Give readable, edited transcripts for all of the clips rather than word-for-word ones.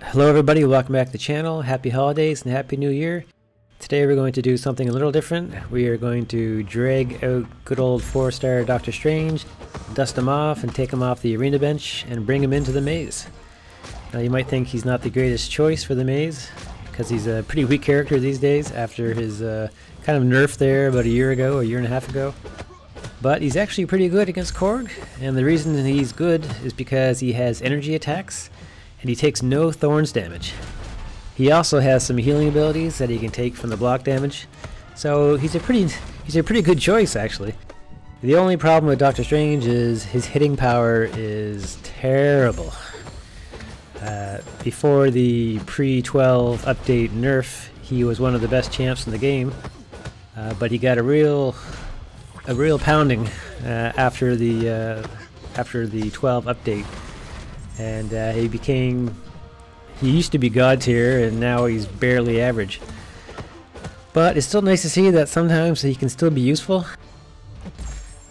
Hello everybody, welcome back to the channel. Happy holidays and happy new year. Today we're going to do something a little different. We are going to drag out good old 4-star Doctor Strange, dust him off and take him off the arena bench and bring him into the maze. Now you might think he's not the greatest choice for the maze because he's a pretty weak character these days after his kind of nerf there about a year and a half ago. But he's actually pretty good against Korg, and the reason he's good is because he has energy attacks and he takes no thorns damage. He also has some healing abilities that he can take from the block damage, so he's a pretty good choice actually. The only problem with Doctor Strange is his hitting power is terrible. Before the pre-12 update nerf, he was one of the best champs in the game, but he got a real pounding after the 12 update. And he used to be god tier and now he's barely average. But it's still nice to see that sometimes he can still be useful.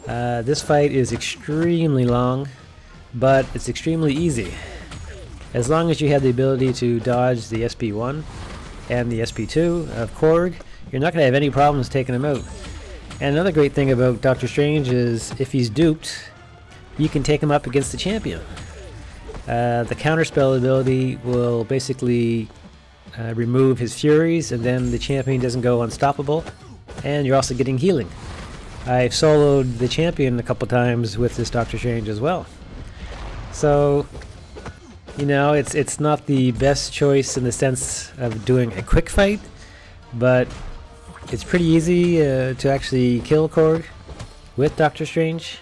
This fight is extremely long, but it's extremely easy. As long as you have the ability to dodge the SP1 and the SP2 of Korg, you're not going to have any problems taking him out. And another great thing about Doctor Strange is if he's duped, you can take him up against the champion. The counterspell ability will basically remove his furies, and then the champion doesn't go unstoppable, and you're also getting healing. I've soloed the champion a couple times with this Doctor Strange as well. So, you know, it's not the best choice in the sense of doing a quick fight, but it's pretty easy to actually kill Korg with Doctor Strange.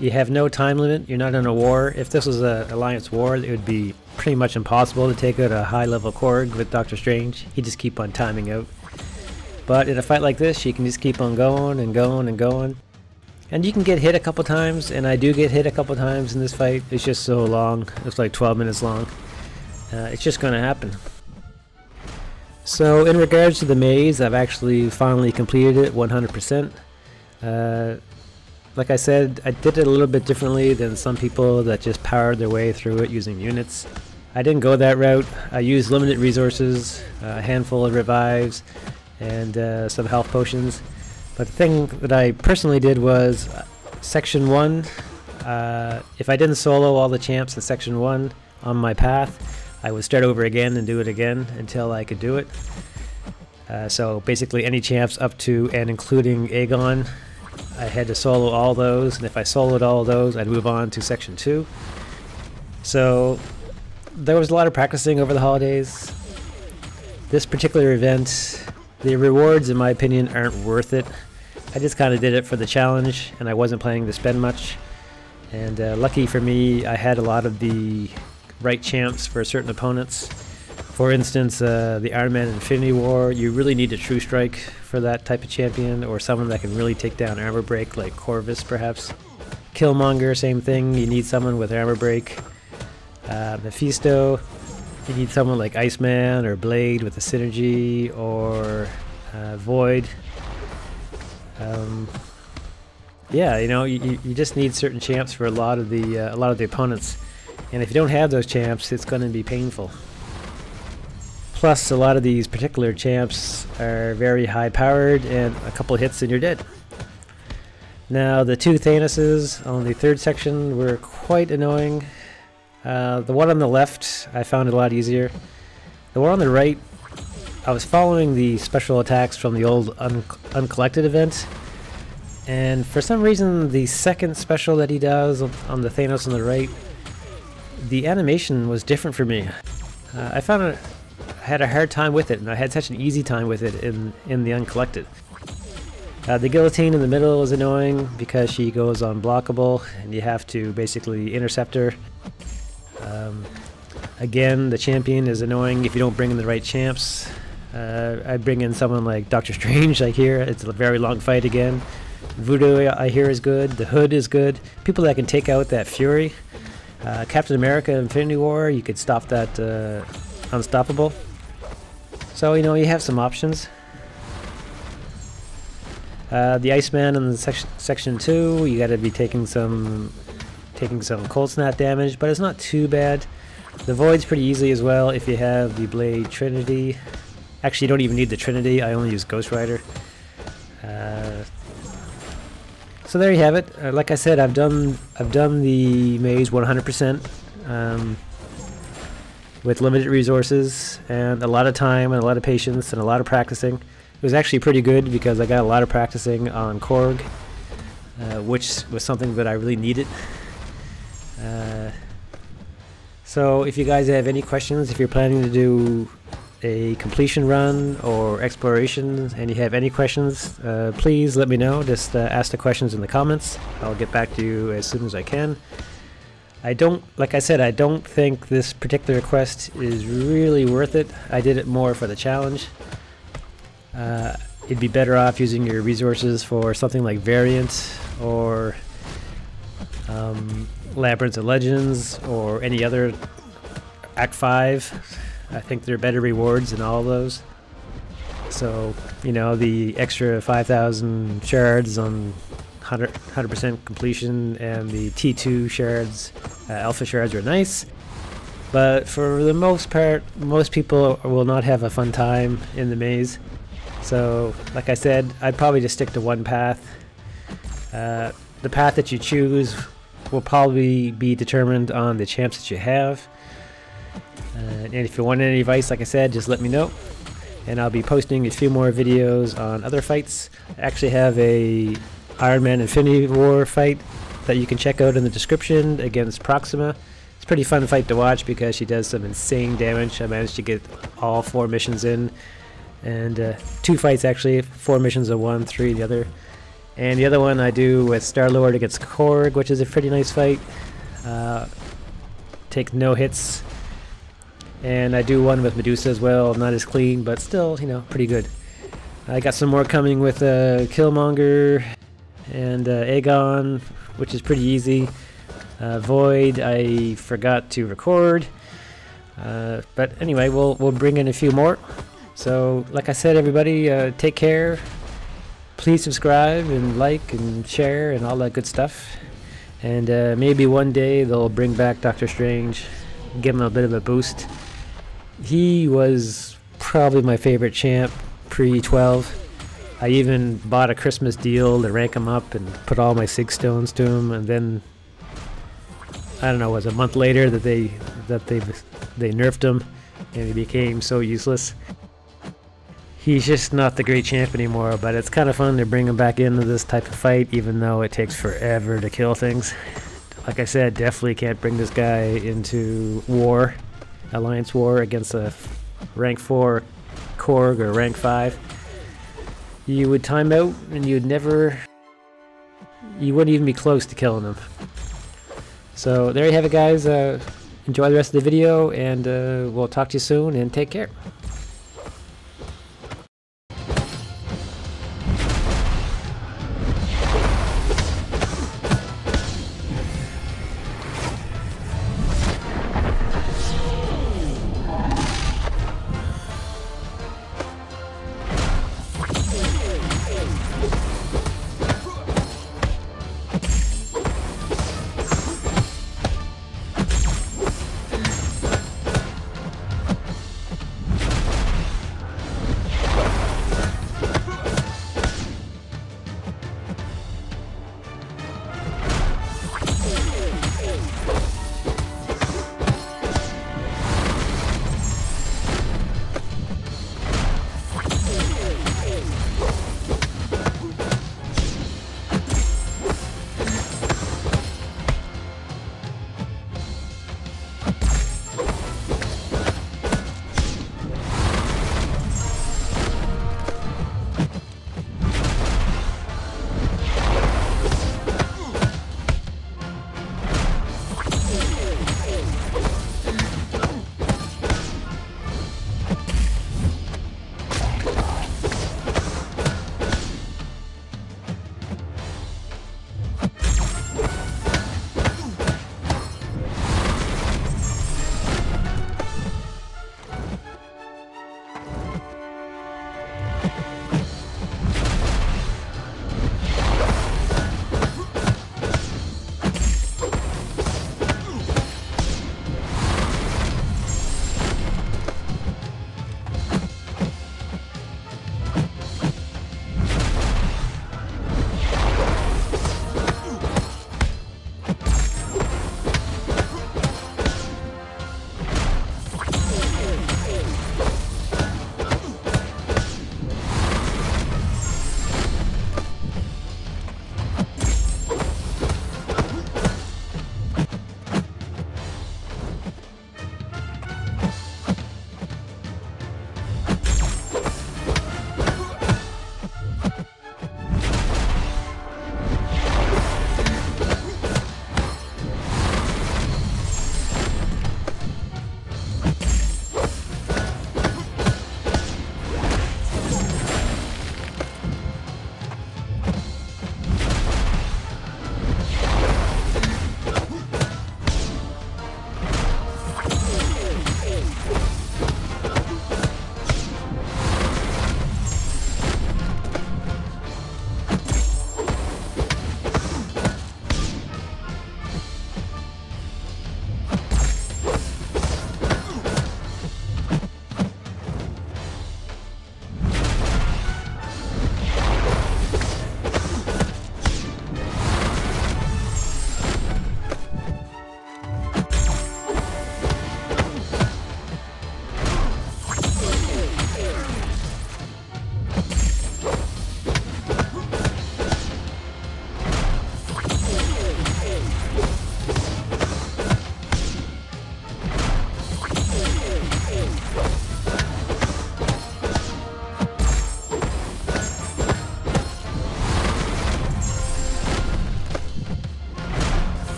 You have no time limit, you're not in a war. If this was an Alliance war, it would be pretty much impossible to take out a high level Korg with Doctor Strange. He'd just keep on timing out. But in a fight like this, you can just keep on going and going and going. And you can get hit a couple times, and I do get hit a couple times in this fight. It's just so long, it's like 12 minutes long. It's just going to happen. So in regards to the maze, I've actually finally completed it 100%. Like I said, I did it a little bit differently than some people that just powered their way through it using units. I didn't go that route. I used limited resources, a handful of revives, and some health potions. But the thing that I personally did was Section 1, if I didn't solo all the champs in Section 1 on my path, I would start over again and do it again until I could do it. So basically any champs up to and including Aegon, I had to solo all those, and if I soloed all those, I'd move on to Section 2. So there was a lot of practicing over the holidays. This particular event, the rewards in my opinion aren't worth it. I just kind of did it for the challenge, and I wasn't planning to spend much. And lucky for me, I had a lot of the right champs for certain opponents. For instance, the Iron Man Infinity War, you really need a True Strike for that type of champion, or someone that can really take down armor break, like Corvus perhaps. Killmonger, same thing, you need someone with armor break. Mephisto, you need someone like Iceman or Blade with a synergy, or Void. Yeah, you know, you just need certain champs for a lot of the opponents, and if you don't have those champs, it's going to be painful. Plus, a lot of these particular champs are very high powered, and a couple hits and you're dead. Now, the two Thanoses on the third section were quite annoying. The one on the left, I found it a lot easier. The one on the right, I was following the special attacks from the old Uncollected event, and for some reason, the second special that he does on the Thanos on the right, the animation was different for me. I found it. I had a hard time with it, and I had such an easy time with it in the Uncollected. The guillotine in the middle is annoying because she goes unblockable, and you have to basically intercept her. Again, the champion is annoying if you don't bring in the right champs. I bring in someone like Doctor Strange, like here. It's a very long fight again. Voodoo, I hear, is good. The Hood is good. People that can take out that Fury. Captain America Infinity War, you could stop that unstoppable. So, you know, you have some options. The Iceman in the section 2, you gotta be taking some cold snap damage, but it's not too bad. The Void's pretty easy as well if you have the Blade Trinity. Actually, you don't even need the Trinity. I only use Ghost Rider. So there you have it. Like I said, I've done the maze 100%. With limited resources and a lot of time and a lot of patience and a lot of practicing. It was actually pretty good because I got a lot of practicing on Korg, which was something that I really needed. So if you guys have any questions, if you're planning to do a completion run or exploration and you have any questions, please let me know. Just ask the questions in the comments. I'll get back to you as soon as I can. Like I said, I don't think this particular quest is really worth it. I did it more for the challenge. It'd be better off using your resources for something like Variant or Labyrinth of Legends or any other Act 5. I think there are better rewards in all of those. So, you know, the extra 5,000 shards on 100% completion and the T2 shards, alpha shards are nice, but for the most part most people will not have a fun time in the maze. So like I said, I'd probably just stick to one path. The path that you choose will probably be determined on the champs that you have, and if you want any advice, like I said, just let me know. And I'll be posting a few more videos on other fights. I actually have a Iron Man Infinity War fight that you can check out in the description against Proxima. It's a pretty fun fight to watch because she does some insane damage. I managed to get all 4 missions in, and 2 fights actually, 4 missions of one, 3 the other. And the other one I do with Star-Lord against Korg, which is a pretty nice fight. Take no hits. And I do one with Medusa as well, not as clean, but still, you know, pretty good. I got some more coming with Killmonger and Aegon, which is pretty easy. Void, I forgot to record, but anyway, we'll bring in a few more. So, like I said, everybody, take care. Please subscribe and like and share and all that good stuff. And maybe one day they'll bring back Doctor Strange, give him a bit of a boost. He was probably my favorite champ pre-12. I even bought a Christmas deal to rank him up and put all my Sig stones to him, and then I don't know, it was a month later that they nerfed him and he became so useless. He's just not the great champ anymore, but it's kind of fun to bring him back into this type of fight, even though it takes forever to kill things. Like I said, definitely can't bring this guy into war, Alliance War, against a rank 4 Korg or rank 5. You would time out and you wouldn't even be close to killing him. So there you have it, guys. Enjoy the rest of the video, and we'll talk to you soon, and take care.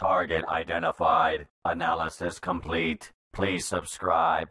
Target identified. Analysis complete. Please subscribe.